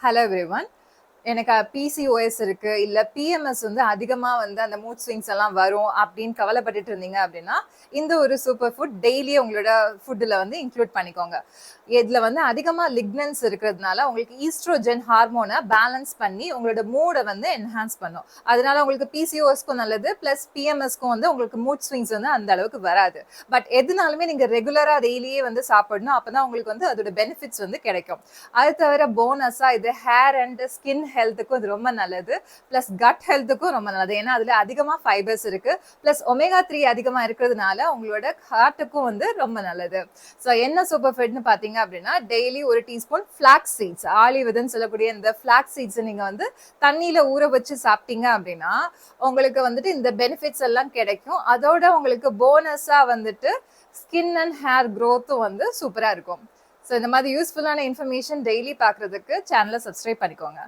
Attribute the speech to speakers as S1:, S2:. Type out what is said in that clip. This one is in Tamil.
S1: Hello everyone. எனக்கு பிசிஓஎஸ் இருக்கு, இல்ல பிஎம்எஸ் வந்து அதிகமா வந்து அந்த மூட் ஸ்விங்ஸ் எல்லாம் வரும் அப்படின்னு கவலைப்பட்டுட்டு இருந்தீங்க அப்படின்னா, இந்த ஒரு சூப்பர் ஃபுட் டெய்லி உங்களோட ஃபுட்ல வந்து இன்க்ளூட் பண்ணிக்கோங்க. இதுல வந்து அதிகமா லிக்னன்ஸ் இருக்கிறதுனால உங்களுக்கு ஈஸ்ட்ரோஜன் ஹார்மோனை பேலன்ஸ் பண்ணி உங்களோட மூடை வந்து என்ஹான்ஸ் பண்ணும். அதனால உங்களுக்கு பிசிஓஎஸ்க்கும் நல்லது, பிளஸ் பிஎம்எஸ்க்கும் வந்து உங்களுக்கு மூட் ஸ்விங்ஸ் வந்து அந்த அளவுக்கு வராது. பட் எதுனாலுமே நீங்க ரெகுலரா டெய்லியே வந்து சாப்பிடணும். அப்பதான் உங்களுக்கு வந்து அதோட பெனிஃபிட்ஸ் வந்து கிடைக்கும். அது தவிர போனஸா இது ஹேர் அண்ட் ஸ்கின் ஹெல்த்துக்கும் இது ரொம்ப நல்லது, பிளஸ் கட் ஹெல்த்துக்கும் ரொம்ப நல்லது. ஏன்னா அதுல அதிகமா ஃபைபர்ஸ் இருக்கு, பிளஸ் ஒமேகா 3 அதிகமா இருக்கிறதுனால உங்களோட ஹார்ட்டுக்கும் வந்து ரொம்ப நல்லது. ஸோ என்ன சூப்பர் ஃபுட்னு பாத்தீங்க அப்படின்னா, டெய்லி ஒரு டீஸ்பூன் ஃபிளாக்ஸ் சீட்ஸ், ஆலிவ் சொல்லக்கூடிய இந்த ஃபிளாக்ஸ் சீட்ஸ் நீங்க வந்து தண்ணியில ஊற வச்சு சாப்பிட்டீங்க அப்படின்னா உங்களுக்கு வந்துட்டு இந்த பெனிஃபிட்ஸ் எல்லாம் கிடைக்கும். அதோட உங்களுக்கு போனஸா வந்துட்டு ஸ்கின் அண்ட் ஹேர் க்ரோத்தும் வந்து சூப்பரா இருக்கும். ஸோ இந்த மாதிரி யூஸ்ஃபுல்லான இன்ஃபர்மேஷன் டெய்லி பார்க்குறதுக்கு சேனலை சப்ஸ்கிரைப் பண்ணிக்கோங்க.